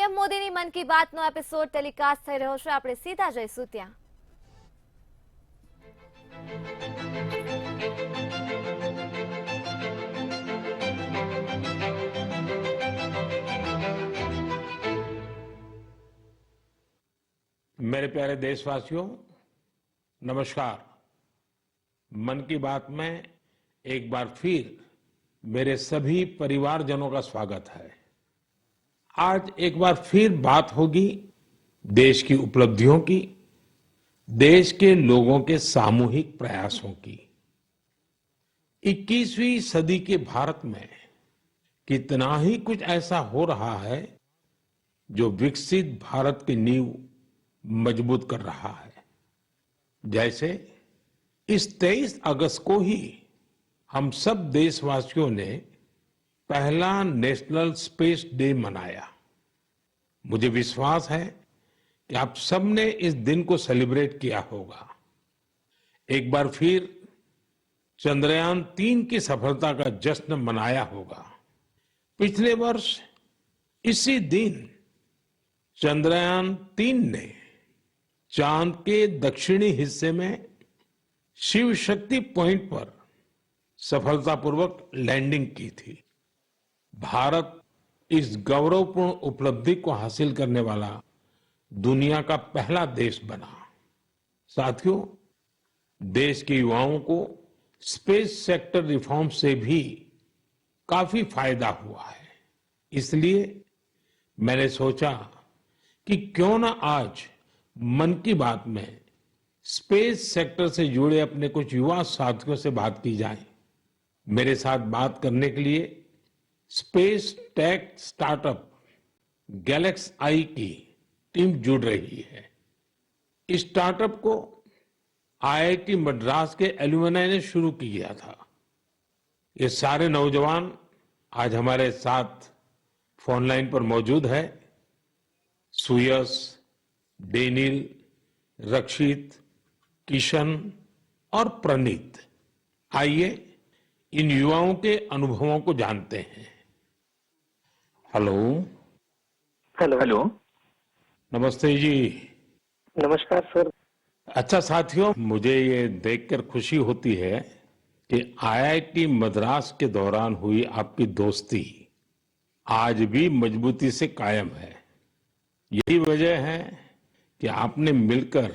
PM મોદીની મન કી બાતનો episode telecast થઈ રહ્યો છે। આપણે સીધા જઈશું ત્યાં। मेरे प्यारे देशवासियों, नमस्कार। मन की बात में एक बार फिर मेरे सभी परिवारजनों का स्वागत है। आज एक बार फिर बात होगी देश की उपलब्धियों की, देश के लोगों के सामूहिक प्रयासों की। 21वीं सदी के भारत में कितना ही कुछ ऐसा हो रहा है जो विकसित भारत की नींव मजबूत कर रहा है। जैसे इस 23 अगस्त को ही हम सब देशवासियों ने पहला नेशनल स्पेस डे मनाया। मुझे विश्वास है कि आप सबने इस दिन को सेलिब्रेट किया होगा। एक बार फिर चंद्रयान 3 की सफलता का जश्न मनाया होगा। पिछले वर्ष इसी दिन चंद्रयान 3 ने चांद के दक्षिणी हिस्से में शिव शक्ति पॉइंट पर सफलतापूर्वक लैंडिंग की थी। भारत इस गौरवपूर्ण उपलब्धि को हासिल करने वाला दुनिया का पहला देश बना। साथियों, देश के युवाओं को स्पेस सेक्टर रिफॉर्म से भी काफी फायदा हुआ है। इसलिए मैंने सोचा कि क्यों ना आज मन की बात में स्पेस सेक्टर से जुड़े अपने कुछ युवा साथियों से बात की जाए। मेरे साथ बात करने के लिए स्पेस टेक स्टार्टअप गैलेक्स आई की टीम जुड़ रही है। इस स्टार्टअप को आईआईटी मद्रास के एलुमनाई ने शुरू किया था। ये सारे नौजवान आज हमारे साथ फोन लाइन पर मौजूद है। सुयश, डेनिल, रक्षित, किशन और प्रणीत। आइए इन युवाओं के अनुभवों को जानते हैं। हेलो। Hello hello. नमस्ते जी। नमस्कार सर। अच्छा साथियों, मुझे ये देखकर खुशी होती है कि आईआईटी मद्रास के दौरान हुई आपकी दोस्ती आज भी मजबूती से कायम है। यही वजह है कि आपने मिलकर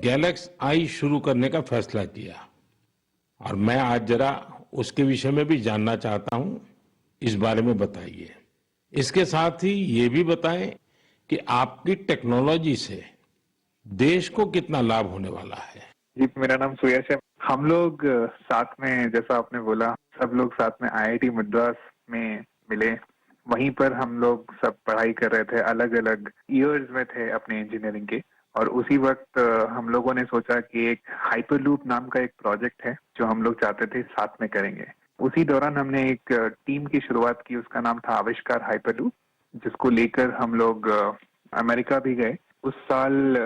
गैलेक्स आई शुरू करने का फैसला किया और मैं आज जरा उसके विषय में भी जानना चाहता हूं। इस बारे में बताइए। इसके साथ ही ये भी बताएं कि आपकी टेक्नोलॉजी से देश को कितना लाभ होने वाला है। जी, मेरा नाम सुयश है। हम लोग साथ में, जैसा आपने बोला, सब लोग साथ में आईआईटी मद्रास में मिले। वहीं पर हम लोग सब पढ़ाई कर रहे थे, अलग अलग ईयर्स में थे अपने इंजीनियरिंग के। और उसी वक्त हम लोगों ने सोचा कि एक हाइपरलूप नाम का एक प्रोजेक्ट है जो हम लोग चाहते थे साथ में करेंगे। उसी दौरान हमने एक टीम की शुरुआत की, उसका नाम था आविष्कार हाइपरलूप, जिसको लेकर हम लोग अमेरिका भी गए। उस साल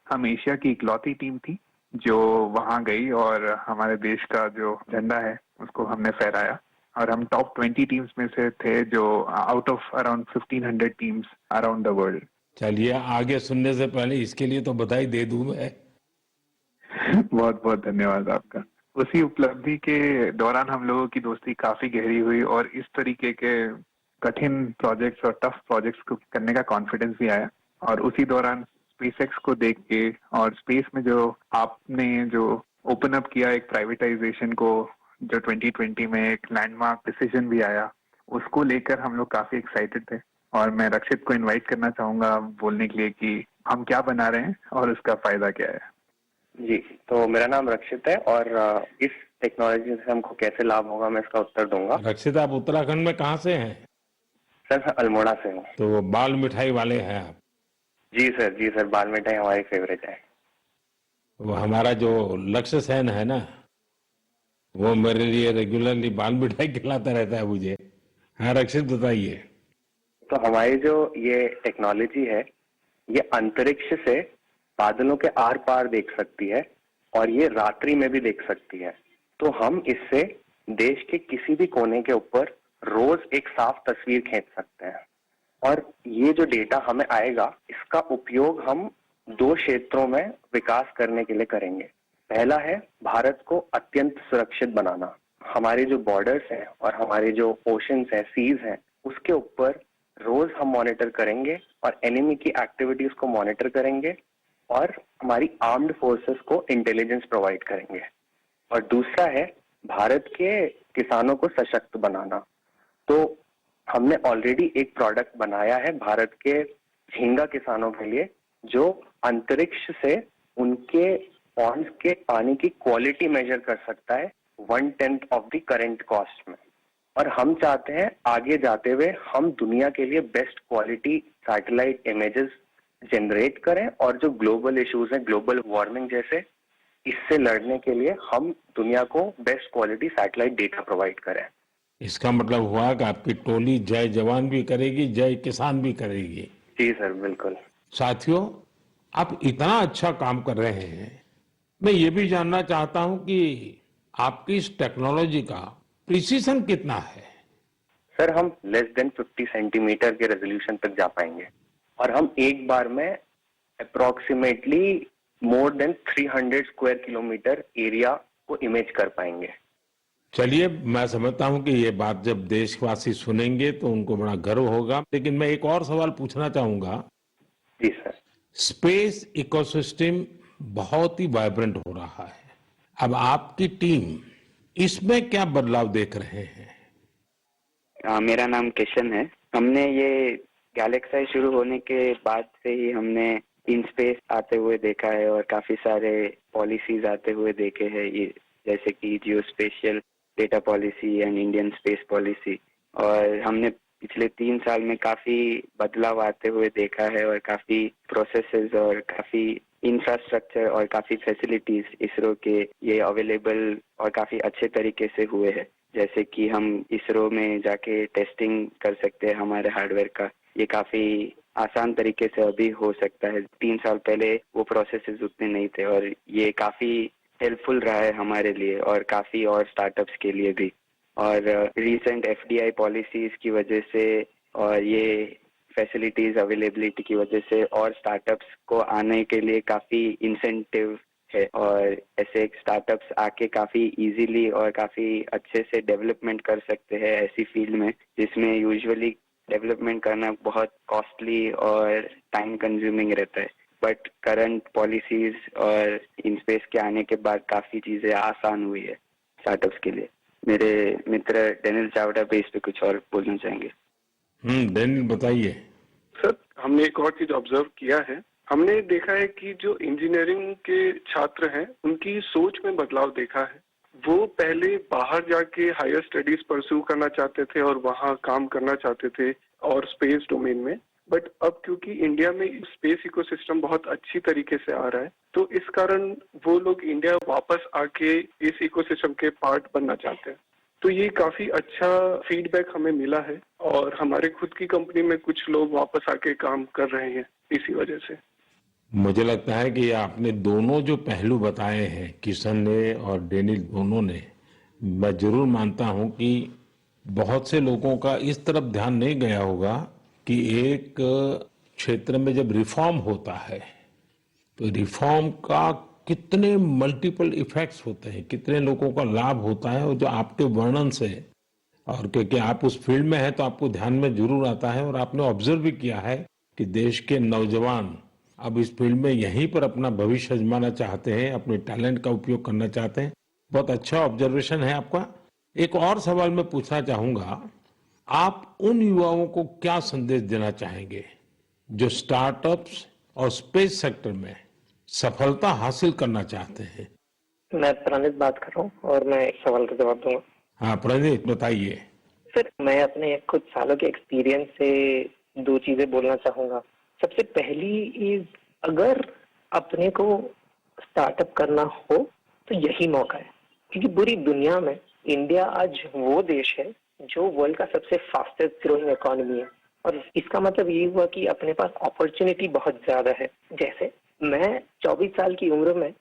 हम एशिया की इकलौती टीम थी जो वहां गई और हमारे देश का जो झंडा है उसको हमने फहराया। और हम टॉप 20 टीम्स में से थे जो out of around 1500 teams around the world. चलिए, आगे सुनने से पहले इसके लिए तो बधाई दे दूं मैं। बहुत बहुत धन्यवाद आपका। उसी उपलब्धि के दौरान हम लोगों की दोस्ती काफी गहरी हुई और इस तरीके के कठिन प्रोजेक्ट्स और टफ प्रोजेक्ट्स को करने का कॉन्फिडेंस भी आया। और उसी दौरान स्पेसएक्स को देख के और स्पेस में जो आपने जो ओपन अप किया एक प्राइवेटाइजेशन को, जो 2020 में एक लैंडमार्क डिसीजन भी आया, उसको लेकर हम लोग काफी एक्साइटेड थे। और मैं रक्षित को इनवाइट करना चाहूंगा बोलने के लिए कि हम क्या बना रहे हैं और उसका फायदा क्या है। जी, तो मेरा नाम रक्षित है और इस टेक्नोलॉजी से हमको कैसे लाभ होगा मैं इसका उत्तर दूंगा। रक्षित, आप उत्तराखंड में कहाँ से हैं? सर, मैं अल्मोड़ा से हूँ। तो वो बाल मिठाई वाले हैं आप? जी सर, बाल मिठाई हमारी फेवरेट है। वो हमारा जो लक्ष्य सेन है ना, वो मेरे लिए रेगुलरली बाल मिठाई खिलाता रहता है मुझे। हाँ रक्षित, बताइए। तो हमारी जो ये टेक्नोलॉजी है, ये अंतरिक्ष से बादलों के आर पार देख सकती है और ये रात्रि में भी देख सकती है। तो हम इससे देश के किसी भी कोने के ऊपर रोज एक साफ तस्वीर खींच सकते हैं। और ये जो डेटा हमें आएगा, इसका उपयोग हम 2 क्षेत्रों में विकास करने के लिए करेंगे। पहला है भारत को अत्यंत सुरक्षित बनाना। हमारे जो बॉर्डर्स हैं और हमारे जो ओशंस हैं, सीज हैं, उसके ऊपर रोज हम मॉनिटर करेंगे और एनिमी की एक्टिविटीज को मॉनिटर करेंगे और हमारी आर्म्ड फोर्सेस को इंटेलिजेंस प्रोवाइड करेंगे। और दूसरा है भारत के किसानों को सशक्त बनाना। तो हमने ऑलरेडी एक प्रोडक्ट बनाया है भारत के झींगा किसानों के लिए, जो अंतरिक्ष से उनके पॉन्ड्स के पानी की क्वालिटी मेजर कर सकता है 1/10 ऑफ द करंट कॉस्ट में। और हम चाहते हैं आगे जाते हुए हम दुनिया के लिए best quality satellite images generate करें और जो ग्लोबल इश्यूज हैं, ग्लोबल वार्मिंग जैसे, इससे लड़ने के लिए हम दुनिया को best quality satellite data provide करें। इसका मतलब हुआ कि आपकी टोली जय जवान भी करेगी, जय किसान भी करेगी। जी सर, बिल्कुल। साथियों, आप इतना अच्छा काम कर रहे हैं, मैं ये भी जानना चाहता हूं कि आपकी इस टेक्नोलॉजी का प्रिसीजन कितना है? सर, हम लेस देन 50 सेंटीमीटर के रेजोल्यूशन तक जा पाएंगे और हम एक बार में approximately more than 300 square kilometre area को इमेज कर पाएंगे। चलिए, मैं समझता हूं कि ये बात जब देशवासी सुनेंगे तो उनको बड़ा गर्व होगा, लेकिन मैं एक और सवाल पूछना चाहूंगा। जी सर। स्पेस इकोसिस्टम बहुत ही वाइब्रेंट हो रहा है। अब आपकी टीम इसमें क्या बदलाव देख रहे हैं? मेरा नाम किशन है। हमने ये गैलेक्साई शुरू होने के बाद से ही हमने इन स्पेस आते हुए देखा है और काफी सारे पॉलिसीज आते हुए देखे हैं, ये जैसे कि geo spatial data policy and Indian space policy. और हमने पिछले 3 साल में काफी बदलाव आते हुए देखा है और काफी प्रोसेसेस और काफी इंफ्रास्ट्रक्चर और काफी फैसिलिटीज इसरो के ये अवेलेबल और काफी अच्छे तरीके से हुए हैं। जैसे कि हम इसरो में जाके टेस्टिंग कर सकते हैं हमारे हार्डवेयर का, ये काफी आसान तरीके से अभी हो सकता है। 3 साल पहले वो प्रोसेसेस उतने नहीं थे और ये काफी हेल्पफुल रहा है हमारे लिए और काफी और स्टार्टअप्स के लिए भी। और रीसेंट एफडीआई पॉलिसीज की वजह से और ये फैसिलिटीज अवेलेबिलिटी की वजह से और स्टार्टअप्स को आने के लिए काफी इंसेंटिव है और ऐसे स्टार्टअप्स आके काफी इजीली और काफी अच्छे से डेवलपमेंट कर सकते हैं ऐसी फील्ड में जिसमें यूजुअली डेवलपमेंट करना बहुत कॉस्टली और टाइम कंज्यूमिंग रहता है। बट करंट पॉलिसीज और इन स्पेस के आने के बाद काफी चीजें आसान हुई है स्टार्टअप्स के लिए। मेरे मित्र डेनियल चावड़ा पे इस पे कुछ और बोलना चाहेंगे। डेनियल बताइए। सर, हमने एक और चीज ऑब्जर्व किया है। हमने देखा है कि जो इंजीनियरिंग के छात्र हैं उनकी सोच में बदलाव देखा है। वो पहले बाहर जाके हायर स्टडीज परस्यू करना चाहते थे और वहाँ काम करना चाहते थे और स्पेस डोमेन में, बट अब क्योंकि इंडिया में स्पेस इकोसिस्टम बहुत अच्छी तरीके से आ रहा है तो इस कारण वो लोग इंडिया वापस आके इस इकोसिस्टम के पार्ट बनना चाहते हैं। तो ये काफी अच्छा फीडबैक हमें मिला है और हमारे खुद की कंपनी में कुछ लोग वापस आके काम कर रहे हैं इसी वजह से। मुझे लगता है कि आपने दोनों जो पहलू बताए हैं, किशन ने और डेनियल दोनों ने, मैं जरूर मानता हूं कि बहुत से लोगों का इस तरफ ध्यान नहीं गया होगा कि एक क्षेत्र में जब रिफॉर्म होता है तो रिफॉर्म का कितने मल्टीपल इफेक्ट्स होते हैं, कितने लोगों का लाभ होता है। और जो आपके वर्णन से, और क्योंकि आप उस फील्ड में हैं तो आपको ध्यान में जरूर आता है और आपने ऑब्जर्व भी किया है कि देश के नौजवान अब इस फील्ड में यहीं पर अपना भविष्य आजमाना चाहते हैं, अपने टैलेंट का उपयोग करना चाहते हैं। बहुत अच्छा ऑब्जर्वेशन है आपका। एक और सवाल मैं पूछना चाहूंगा, आप उन युवाओं को क्या संदेश देना चाहेंगे जो स्टार्टअप्स और स्पेस सेक्टर में सफलता हासिल करना चाहते हैं? मैं प्रणीत बात कर रहा हूँ और मैं एक सवाल का जवाब दूंगा। हाँ प्रणीत, बताइए। सर, मैं अपने कुछ सालों के एक्सपीरियंस से 2 चीजें बोलना चाहूंगा। सबसे पहली इज, अगर अपने को स्टार्टअप करना हो तो यही मौका है, क्योंकि पूरी दुनिया में इंडिया आज वो देश है जो वर्ल्ड का सबसे फास्टेस्ट ग्रोइंग इकोनॉमी है। और इसका मतलब ये हुआ कि अपने पास अपॉर्चुनिटी बहुत ज्यादा है। जैसे मैं 24 साल की उम्र में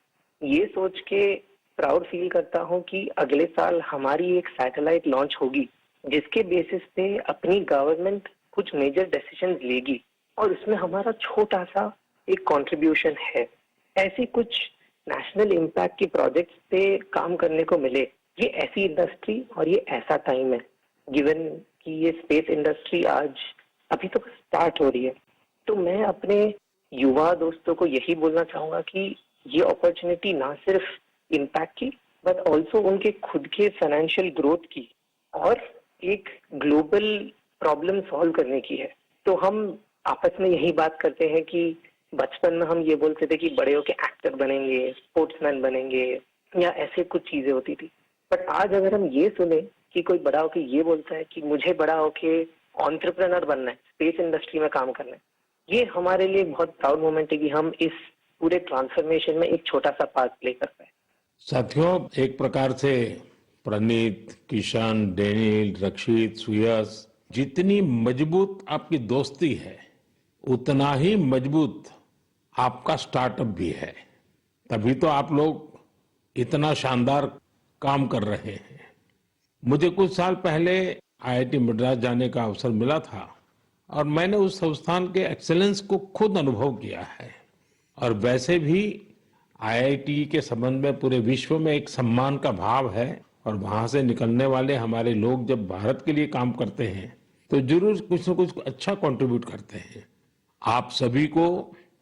ये सोच के प्राउड फील करता हूँ कि अगले साल हमारी एक सैटेलाइट लॉन्च होगी जिसके बेसिस पे अपनी गवर्नमेंट कुछ मेजर डिसीजंस लेगी और उसमें हमारा छोटा सा एक कंट्रीब्यूशन है, ऐसे कुछ नेशनल इम्पैक्ट की प्रोजेक्ट्स पे काम करने को मिले, ये ऐसी इंडस्ट्री और ये ऐसा टाइम है, गिवन कि ये स्पेस इंडस्ट्री आज अभी तो स्टार्ट हो रही है। तो मैं अपने युवा दोस्तों को यही बोलना चाहूंगा कि ये अपॉर्चुनिटी ना सिर्फ इम्पैक्ट की बट ऑल्सो उनके खुद के फाइनेंशियल ग्रोथ की और एक ग्लोबल प्रॉब्लम सॉल्व करने की है। तो हम आपस में यही बात करते हैं कि बचपन में हम ये बोलते थे कि बड़े होके एक्टर बनेंगे, स्पोर्ट्समैन बनेंगे या ऐसे कुछ चीजें होती थी। बट आज अगर हम ये सुने कि कोई बड़ा होके ये बोलता है कि मुझे बड़ा होके एंटरप्रेन्योर बनना है, स्पेस इंडस्ट्री में काम करना है, ये हमारे लिए बहुत प्राउड मोमेंट है कि हम इस पूरे ट्रांसफॉर्मेशन में एक छोटा सा पार्ट प्ले कर पाए। साथियों, एक प्रकार से प्रणीत, किशन, डेनिल, रक्षित, सुयस, जितनी मजबूत आपकी दोस्ती है उतना ही मजबूत आपका स्टार्टअप भी है। तभी तो आप लोग इतना शानदार काम कर रहे हैं। मुझे कुछ साल पहले आईआईटी मद्रास जाने का अवसर मिला था और मैंने उस संस्थान के एक्सेलेंस को खुद अनुभव किया है। और वैसे भी आईआईटी के संबंध में पूरे विश्व में एक सम्मान का भाव है और वहां से निकलने वाले हमारे लोग जब भारत के लिए काम करते हैं तो जरूर कुछ न कुछ अच्छा कंट्रीब्यूट करते हैं। आप सभी को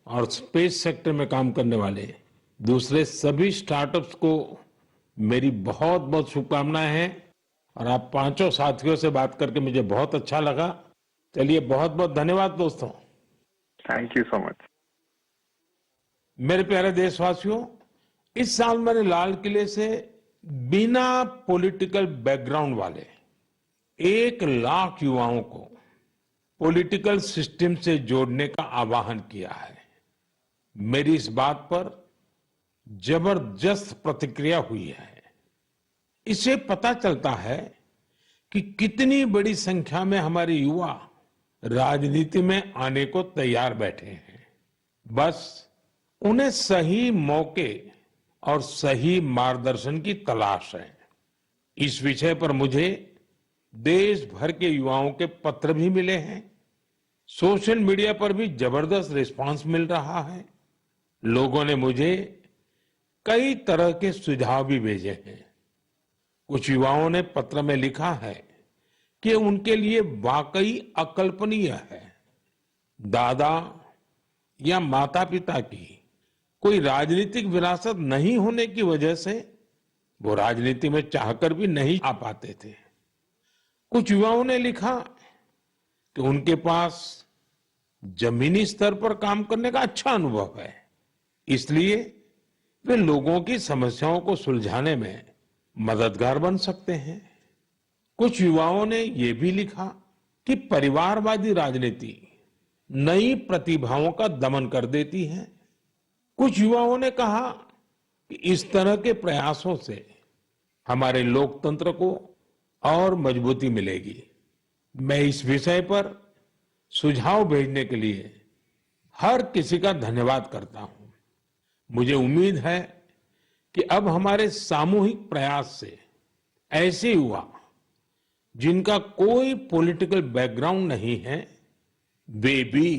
और स्पेस सेक्टर में काम करने वाले दूसरे सभी स्टार्टअप्स को मेरी बहुत बहुत शुभकामनाएं हैं। और आप पांचों साथियों से बात करके मुझे बहुत अच्छा लगा। चलिए, बहुत बहुत धन्यवाद दोस्तों। Thank you so much. मेरे प्यारे देशवासियों, इस साल मैंने लाल किले से बिना पॉलिटिकल बैकग्राउंड वाले 1 लाख युवाओं को पॉलिटिकल सिस्टम से जोड़ने का आह्वान किया है। मेरी इस बात पर जबरदस्त प्रतिक्रिया हुई है। इससे पता चलता है कि कितनी बड़ी संख्या में हमारे युवा राजनीति में आने को तैयार बैठे हैं। बस उन्हें सही मौके और सही मार्गदर्शन की तलाश है। इस विषय पर मुझे देश भर के युवाओं के पत्र भी मिले हैं। सोशल मीडिया पर भी जबरदस्त रिस्पांस मिल रहा है। लोगों ने मुझे कई तरह के सुझाव भी भेजे हैं। कुछ युवाओं ने पत्र में लिखा है कि उनके लिए वाकई अकल्पनीय है दादा या माता पिता की कोई राजनीतिक विरासत नहीं होने की वजह से वो राजनीति में चाहकर भी नहीं आ पाते थे। कुछ युवाओं ने लिखा कि उनके पास जमीनी स्तर पर काम करने का अच्छा अनुभव है, इसलिए वे लोगों की समस्याओं को सुलझाने में मददगार बन सकते हैं। कुछ युवाओं ने यह भी लिखा कि परिवारवादी राजनीति नई प्रतिभाओं का दमन कर देती है। कुछ युवाओं ने कहा कि इस तरह के प्रयासों से हमारे लोकतंत्र को और मजबूती मिलेगी। मैं इस विषय पर सुझाव भेजने के लिए हर किसी का धन्यवाद करता हूं। मुझे उम्मीद है कि अब हमारे सामूहिक प्रयास से ऐसे युवा जिनका कोई पॉलिटिकल बैकग्राउंड नहीं है वे भी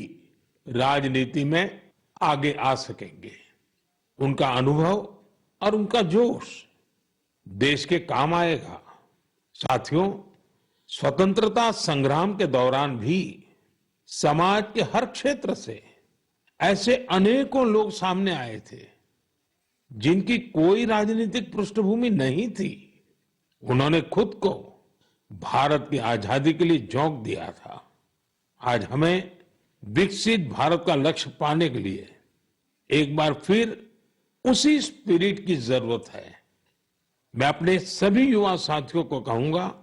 राजनीति में आगे आ सकेंगे। उनका अनुभव और उनका जोश देश के काम आएगा। साथियों, स्वतंत्रता संग्राम के दौरान भी समाज के हर क्षेत्र से ऐसे अनेकों लोग सामने आए थे जिनकी कोई राजनीतिक पृष्ठभूमि नहीं थी। उन्होंने खुद को भारत की आजादी के लिए झोंक दिया था। आज हमें विकसित भारत का लक्ष्य पाने के लिए एक बार फिर उसी स्पिरिट की जरूरत है। मैं अपने सभी युवा साथियों को कहूंगा,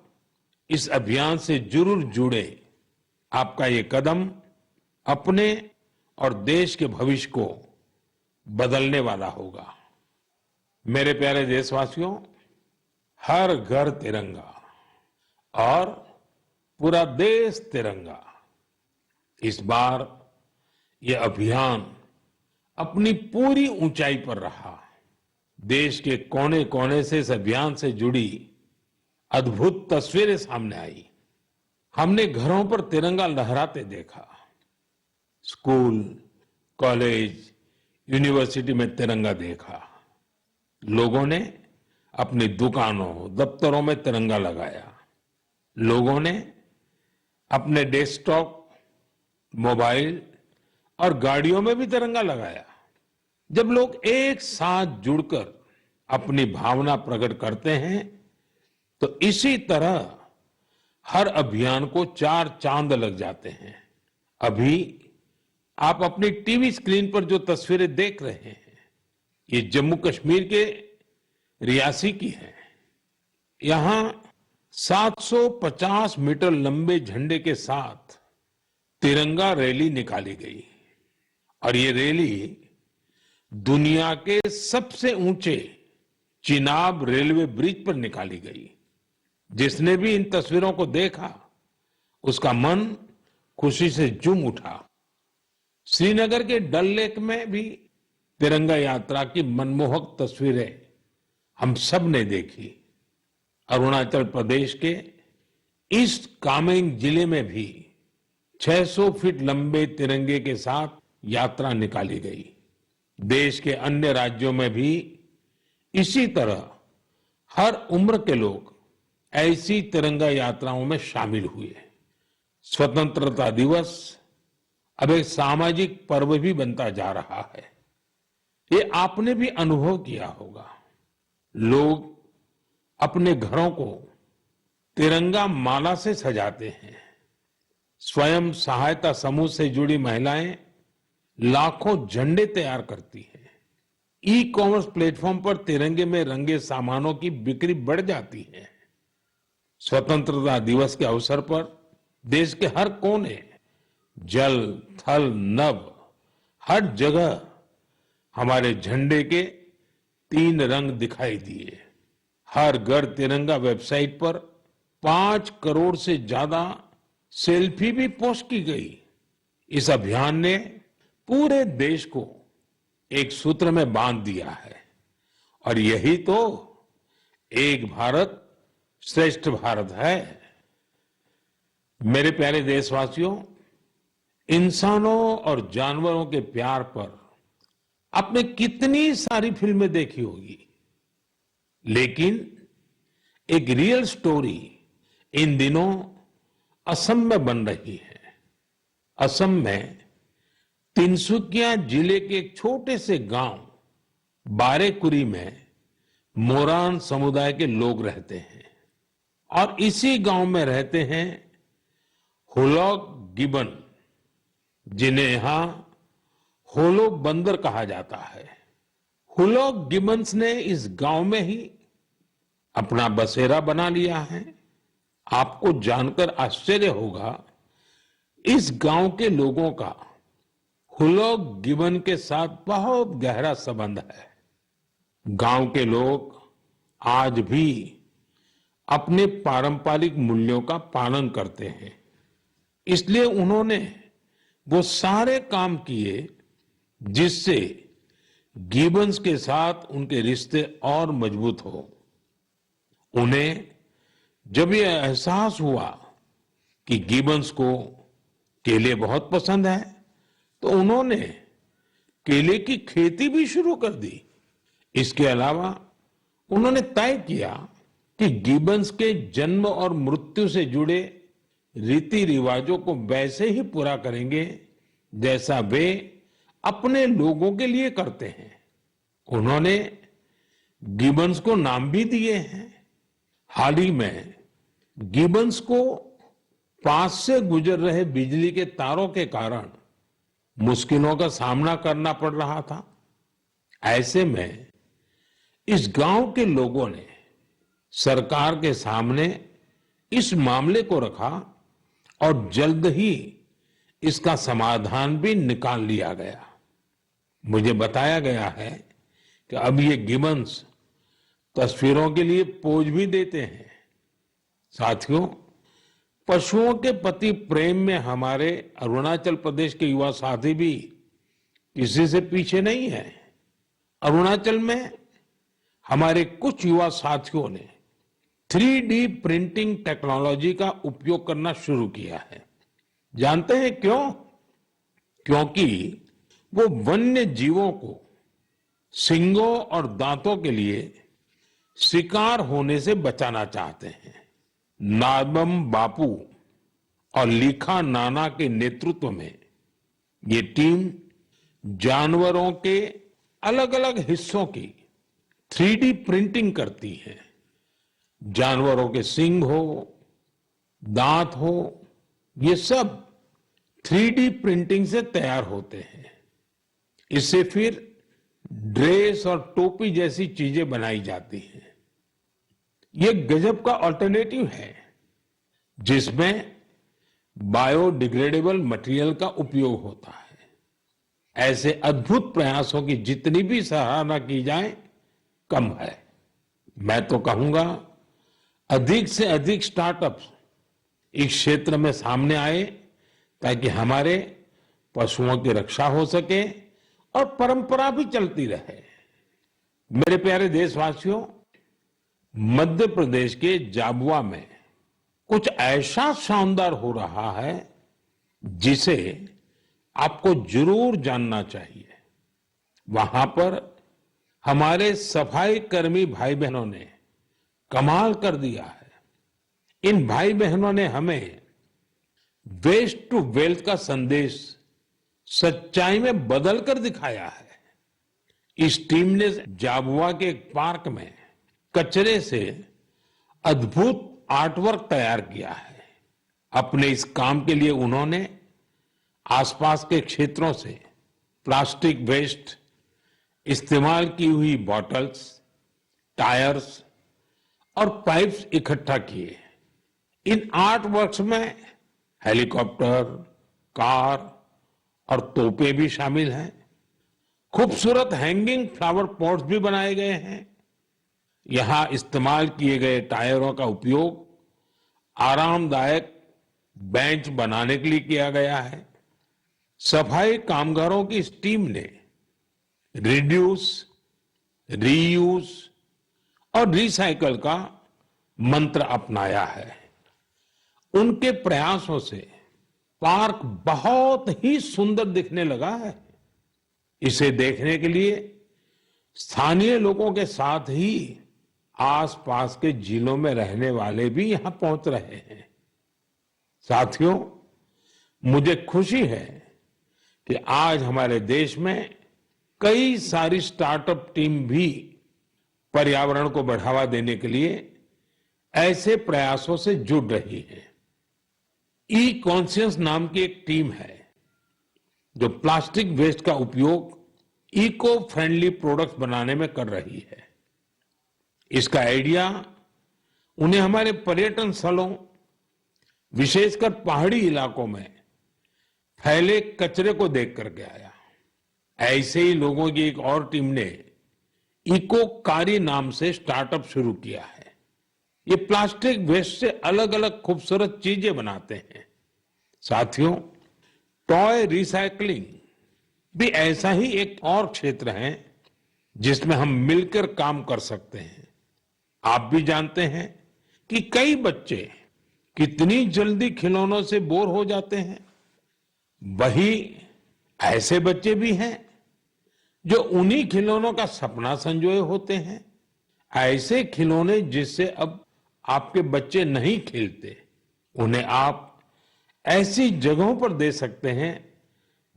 इस अभियान से जरूर जुड़े। आपका ये कदम अपने और देश के भविष्य को बदलने वाला होगा। मेरे प्यारे देशवासियों, हर घर तिरंगा और पूरा देश तिरंगा। इस बार यह अभियान अपनी पूरी ऊंचाई पर रहा। देश के कोने कोने से इस अभियान से जुड़ी अद्भुत तस्वीरें सामने आई। हमने घरों पर तिरंगा लहराते देखा। स्कूल, कॉलेज, यूनिवर्सिटी में तिरंगा देखा। लोगों ने अपनी दुकानों, दफ्तरों में तिरंगा लगाया। लोगों ने अपने डेस्कटॉप, मोबाइल और गाड़ियों में भी तिरंगा लगाया। जब लोग एक साथ जुड़कर अपनी भावना प्रकट करते हैं, तो इसी तरह हर अभियान को 4 चांद लग जाते हैं। अभी आप अपनी टीवी स्क्रीन पर जो तस्वीरें देख रहे हैं, ये जम्मू कश्मीर के रियासी की है। यहां 750 मीटर लंबे झंडे के साथ तिरंगा रैली निकाली गई और ये रैली दुनिया के सबसे ऊंचे चिनाब रेलवे ब्रिज पर निकाली गई। जिसने भी इन तस्वीरों को देखा, उसका मन खुशी से झूम उठा। श्रीनगर के डल लेक में भी तिरंगा यात्रा की मनमोहक तस्वीरें हम सब ने देखी। अरुणाचल प्रदेश के ईस्ट कामेंग जिले में भी 600 फीट लंबे तिरंगे के साथ यात्रा निकाली गई। देश के अन्य राज्यों में भी इसी तरह हर उम्र के लोग ऐसी तिरंगा यात्राओं में शामिल हुए। स्वतंत्रता दिवस अब एक सामाजिक पर्व भी बनता जा रहा है। ये आपने भी अनुभव किया होगा। लोग अपने घरों को तिरंगा माला से सजाते हैं। स्वयं सहायता समूह से जुड़ी महिलाएं लाखों झंडे तैयार करती हैं। ई कॉमर्स प्लेटफॉर्म पर तिरंगे में रंगे सामानों की बिक्री बढ़ जाती है। स्वतंत्रता दिवस के अवसर पर देश के हर कोने, जल, थल, नभ, हर जगह हमारे झंडे के 3 रंग दिखाई दिए। हर घर तिरंगा वेबसाइट पर 5 करोड़ से ज्यादा सेल्फी भी पोस्ट की गई। इस अभियान ने पूरे देश को एक सूत्र में बांध दिया है और यही तो एक भारत श्रेष्ठ भारत है। मेरे प्यारे देशवासियों, इंसानों और जानवरों के प्यार पर आपने कितनी सारी फिल्में देखी होगी, लेकिन एक रियल स्टोरी इन दिनों असम में बन रही है। असम में तिनसुकिया जिले के एक छोटे से गांव बारेकुरी में मोरान समुदाय के लोग रहते हैं और इसी गांव में रहते हैं हुलॉक गिबन, जिन्हें यहां होलो बंदर कहा जाता है। हुलॉक गिबन्स ने इस गांव में ही अपना बसेरा बना लिया है। आपको जानकर आश्चर्य होगा, इस गांव के लोगों का हुलॉक गिबन के साथ बहुत गहरा संबंध है। गांव के लोग आज भी अपने पारंपरिक मूल्यों का पालन करते हैं, इसलिए उन्होंने वो सारे काम किए जिससे गिबन्स के साथ उनके रिश्ते और मजबूत हो। उन्हें जब ये एहसास हुआ कि गिबन्स को केले बहुत पसंद है, तो उन्होंने केले की खेती भी शुरू कर दी। इसके अलावा उन्होंने तय किया कि गिबन्स के जन्म और मृत्यु से जुड़े रीति रिवाजों को वैसे ही पूरा करेंगे जैसा वे अपने लोगों के लिए करते हैं। उन्होंने गिबन्स को नाम भी दिए हैं। हाल ही में गिबन्स को पास से गुजर रहे बिजली के तारों के कारण मुश्किलों का सामना करना पड़ रहा था। ऐसे में इस गांव के लोगों ने सरकार के सामने इस मामले को रखा और जल्द ही इसका समाधान भी निकाल लिया गया। मुझे बताया गया है कि अब ये गिबन्स तस्वीरों के लिए पोज भी देते हैं। साथियों, पशुओं के प्रति प्रेम में हमारे अरुणाचल प्रदेश के युवा साथी भी किसी से पीछे नहीं है। अरुणाचल में हमारे कुछ युवा साथियों ने 3D प्रिंटिंग टेक्नोलॉजी का उपयोग करना शुरू किया है। जानते हैं क्यों? क्योंकि वो वन्य जीवों को सींगों और दांतों के लिए शिकार होने से बचाना चाहते हैं। नाबम बापू और लीखा नाना के नेतृत्व में ये टीम जानवरों के अलग अलग हिस्सों की 3D प्रिंटिंग करती है। जानवरों के सींग हो, दांत हो, ये सब 3D प्रिंटिंग से तैयार होते हैं। इससे फिर ड्रेस और टोपी जैसी चीजें बनाई जाती हैं। ये गजब का अल्टरनेटिव है जिसमें बायोडिग्रेडेबल मटेरियल का उपयोग होता है। ऐसे अद्भुत प्रयासों की जितनी भी सराहना की जाए कम है। मैं तो कहूंगा अधिक से अधिक स्टार्टअप्स इस क्षेत्र में सामने आए ताकि हमारे पशुओं की रक्षा हो सके और परंपरा भी चलती रहे। मेरे प्यारे देशवासियों, मध्य प्रदेश के जाबुआ में कुछ ऐसा शानदार हो रहा है जिसे आपको जरूर जानना चाहिए। वहां पर हमारे सफाई कर्मी भाई बहनों ने कमाल कर दिया है। इन भाई बहनों ने हमें वेस्ट टू वेल्थ का संदेश सच्चाई में बदल कर दिखाया है। इस टीम ने जाबुआ के एक पार्क में कचरे से अद्भुत आर्टवर्क तैयार किया है। अपने इस काम के लिए उन्होंने आसपास के क्षेत्रों से प्लास्टिक वेस्ट, इस्तेमाल की हुई बॉटल्स, टायर्स और पाइप्स इकट्ठा किए। इन आर्ट वर्क्स में हेलीकॉप्टर, कार और तोपे भी शामिल हैं। खूबसूरत हैंगिंग फ्लावर पॉट्स भी बनाए गए हैं। यहां इस्तेमाल किए गए टायरों का उपयोग आरामदायक बेंच बनाने के लिए किया गया है। सफाई कामगारों की इस टीम ने रिड्यूस, रीयूज और रिसाइकल का मंत्र अपनाया है। उनके प्रयासों से पार्क बहुत ही सुंदर दिखने लगा है। इसे देखने के लिए स्थानीय लोगों के साथ ही आसपास के जिलों में रहने वाले भी यहां पहुंच रहे हैं। साथियों, मुझे खुशी है कि आज हमारे देश में कई सारी स्टार्टअप टीम भी पर्यावरण को बढ़ावा देने के लिए ऐसे प्रयासों से जुड़ रही है। ई कॉन्शियस नाम की एक टीम है जो प्लास्टिक वेस्ट का उपयोग इको फ्रेंडली प्रोडक्ट्स बनाने में कर रही है। इसका आइडिया उन्हें हमारे पर्यटन स्थलों, विशेषकर पहाड़ी इलाकों में फैले कचरे को देख करके आया। ऐसे ही लोगों की एक और टीम ने इको कारी नाम से स्टार्टअप शुरू किया है। ये प्लास्टिक वेस्ट से अलग अलग खूबसूरत चीजें बनाते हैं। साथियों, टॉय रिसाइकलिंग भी ऐसा ही एक और क्षेत्र है जिसमें हम मिलकर काम कर सकते हैं। आप भी जानते हैं कि कई बच्चे कितनी जल्दी खिलौनों से बोर हो जाते हैं। वही ऐसे बच्चे भी हैं जो उन्हीं खिलौनों का सपना संजोए होते हैं। ऐसे खिलौने जिससे अब आपके बच्चे नहीं खेलते, उन्हें आप ऐसी जगहों पर दे सकते हैं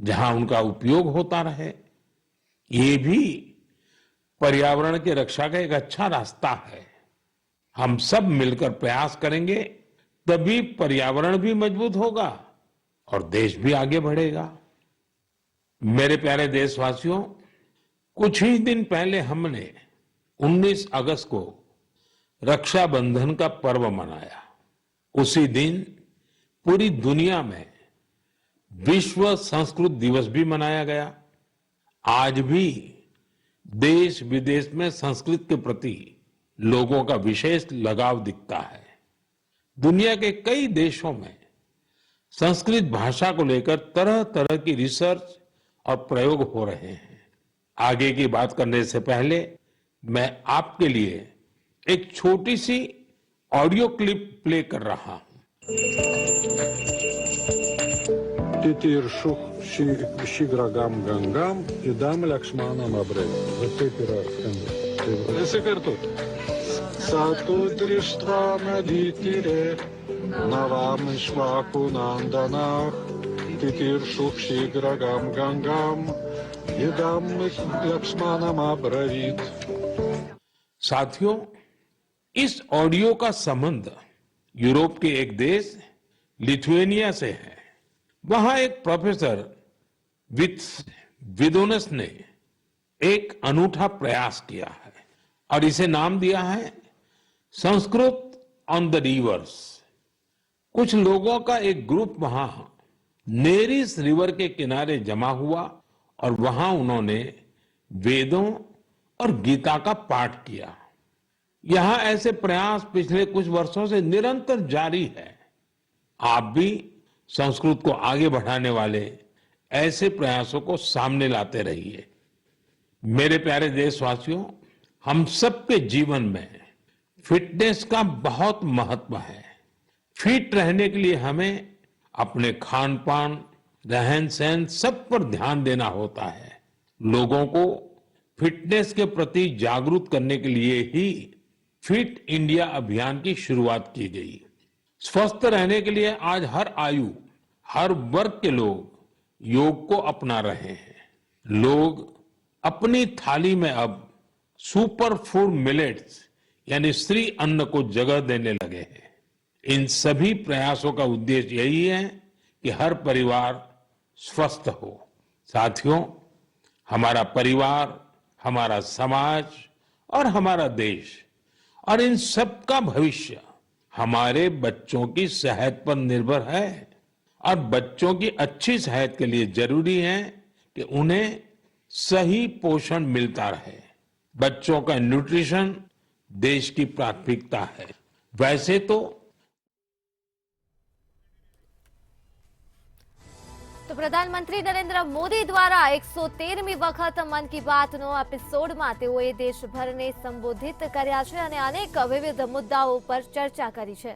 जहां उनका उपयोग होता रहे। ये भी पर्यावरण की रक्षा का एक अच्छा रास्ता है। हम सब मिलकर प्रयास करेंगे तभी पर्यावरण भी मजबूत होगा और देश भी आगे बढ़ेगा। मेरे प्यारे देशवासियों, कुछ ही दिन पहले हमने 19 अगस्त को रक्षाबंधन का पर्व मनाया। उसी दिन पूरी दुनिया में विश्व संस्कृत दिवस भी मनाया गया। आज भी देश विदेश में संस्कृत के प्रति लोगों का विशेष लगाव दिखता है। दुनिया के कई देशों में संस्कृत भाषा को लेकर तरह तरह की रिसर्च और प्रयोग हो रहे हैं। आगे की बात करने से पहले मैं आपके लिए एक छोटी सी ऑडियो क्लिप प्ले कर रहा हूं। Titiršuch šigragam gangam idam lakšmanam abrei. Va taip yra skamba. Visi kartu. Satu drištva nadytire, navam išvaku nandanach. Titiršuch šigragam gangam idam lakšmanam abravit. साथियों, इस ऑडियो का संबंध यूरोप के एक देश लिथुएनिया से है। वहां एक प्रोफेसर विदोनस ने एक अनूठा प्रयास किया है और इसे नाम दिया है संस्कृत ऑन द रिवर्स। कुछ लोगों का एक ग्रुप वहां नेरिस रिवर के किनारे जमा हुआ और वहां उन्होंने वेदों और गीता का पाठ किया। यहां ऐसे प्रयास पिछले कुछ वर्षों से निरंतर जारी है। आप भी संस्कृत को आगे बढ़ाने वाले ऐसे प्रयासों को सामने लाते रहिए। मेरे प्यारे देशवासियों, हम सबके जीवन में फिटनेस का बहुत महत्व है। फिट रहने के लिए हमें अपने खान पान, रहन सहन सब पर ध्यान देना होता है। लोगों को फिटनेस के प्रति जागरूक करने के लिए ही फिट इंडिया अभियान की शुरुआत की गई। स्वस्थ रहने के लिए आज हर आयु, हर वर्ग के लोग योग को अपना रहे हैं। लोग अपनी थाली में अब सुपर फूड मिलेट्स यानी श्री अन्न को जगह देने लगे हैं। इन सभी प्रयासों का उद्देश्य यही है कि हर परिवार स्वस्थ हो। साथियों, हमारा परिवार, हमारा समाज और हमारा देश और इन सब का भविष्य हमारे बच्चों की सेहत पर निर्भर है और बच्चों की अच्छी सेहत के लिए जरूरी है कि उन्हें सही पोषण मिलता रहे। बच्चों का न्यूट्रिशन देश की प्राथमिकता है। वैसे तो પ્રધાનમંત્રી નરેન્દ્ર મોદી દ્વારા 113મી વખત મન કી બાતનો એપિસોડમાં તેઓએ દેશભરને સંબોધિત કર્યા છે અને અનેક વિવિધ મુદ્દાઓ પર ચર્ચા કરી છે।